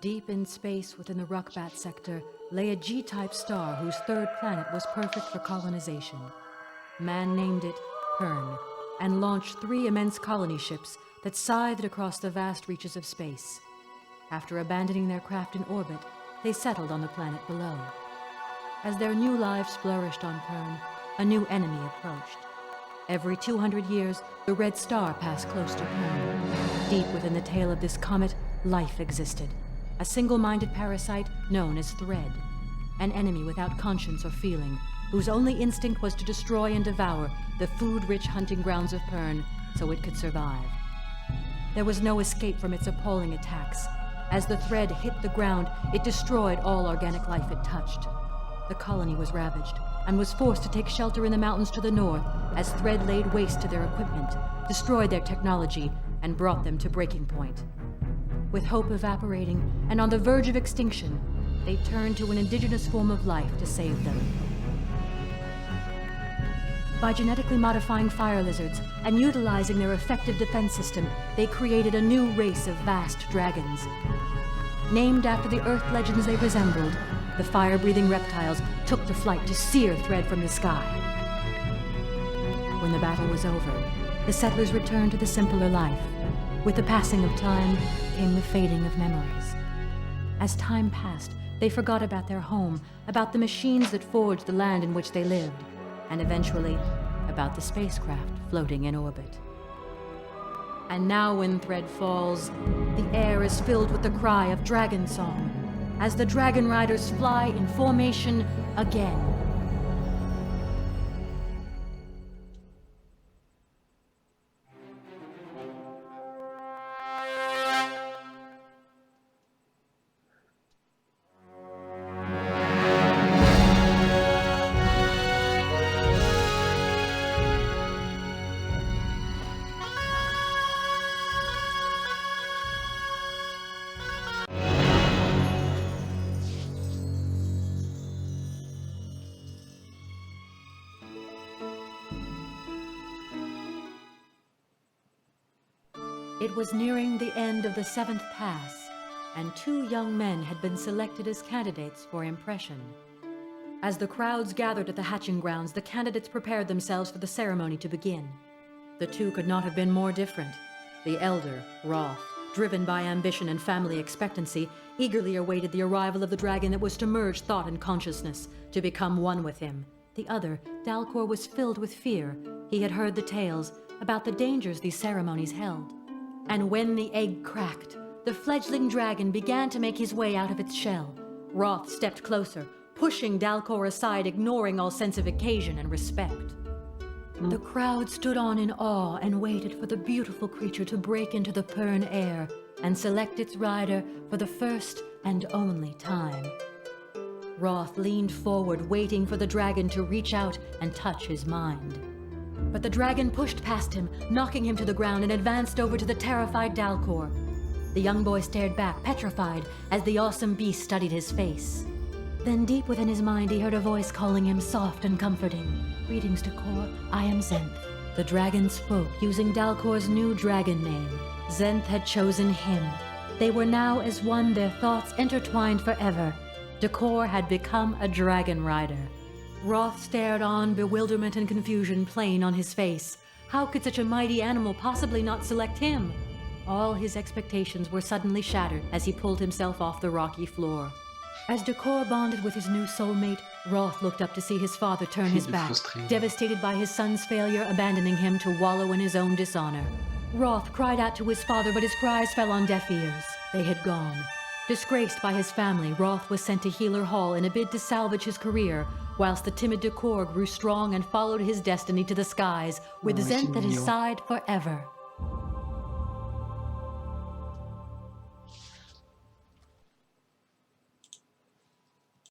Deep in space within the Ruckbat sector lay a G-type star whose third planet was perfect for colonization. Man named it Pern and launched 3 immense colony ships that scythed across the vast reaches of space. After abandoning their craft in orbit, they settled on the planet below. As their new lives flourished on Pern, a new enemy approached. Every 200 years, the red star passed close to Pern. Deep within the tail of this comet, life existed. A single-minded parasite known as Thread. An enemy without conscience or feeling, whose only instinct was to destroy and devour the food-rich hunting grounds of Pern so it could survive. There was no escape from its appalling attacks. As the Thread hit the ground, it destroyed all organic life it touched. The colony was ravaged and was forced to take shelter in the mountains to the north as Thread laid waste to their equipment, destroyed their technology, and brought them to breaking point. With hope evaporating and on the verge of extinction, they turned to an indigenous form of life to save them. By genetically modifying fire lizards and utilizing their effective defense system, they created a new race of vast dragons. Named after the Earth legends they resembled, the fire-breathing reptiles took to flight to sear Thread from the sky. When the battle was over, the settlers returned to the simpler life. With the passing of time came the fading of memories. As time passed, they forgot about their home, about the machines that forged the land in which they lived, and eventually, about the spacecraft floating in orbit. And now when Thread falls, the air is filled with the cry of dragon song, as the Dragon Riders fly in formation again. It was nearing the end of the 7th pass, and 2 young men had been selected as candidates for impression. As the crowds gathered at the hatching grounds, the candidates prepared themselves for the ceremony to begin. The 2 could not have been more different. The elder, Roth, driven by ambition and family expectancy, eagerly awaited the arrival of the dragon that was to merge thought and consciousness, to become one with him. The other, Dalcor, was filled with fear. He had heard the tales about the dangers these ceremonies held. And when the egg cracked, the fledgling dragon began to make his way out of its shell. Roth stepped closer, pushing Dalcor aside, ignoring all sense of occasion and respect. The crowd stood on in awe and waited for the beautiful creature to break into the Pern air and select its rider for the first and only time. Roth leaned forward, waiting for the dragon to reach out and touch his mind. But the dragon pushed past him, knocking him to the ground, and advanced over to the terrified Dalcor. The young boy stared back, petrified, as the awesome beast studied his face. Then deep within his mind he heard a voice calling him soft and comforting. "Greetings, Dalcor, I am Zenth." The dragon spoke, using Dalcor's new dragon name. Zenth had chosen him. They were now as one, their thoughts intertwined forever. Dalcor had become a dragon rider. Roth stared on, bewilderment and confusion plain on his face. How could such a mighty animal possibly not select him? All his expectations were suddenly shattered as he pulled himself off the rocky floor. As Dalcor bonded with his new soulmate, Roth looked up to see his father turn his back, devastated by his son's failure, abandoning him to wallow in his own dishonor. Roth cried out to his father, but his cries fell on deaf ears. They had gone. Disgraced by his family, Roth was sent to Healer Hall in a bid to salvage his career, whilst the timid Dalcor grew strong and followed his destiny to the skies, with Zenth at his side forever.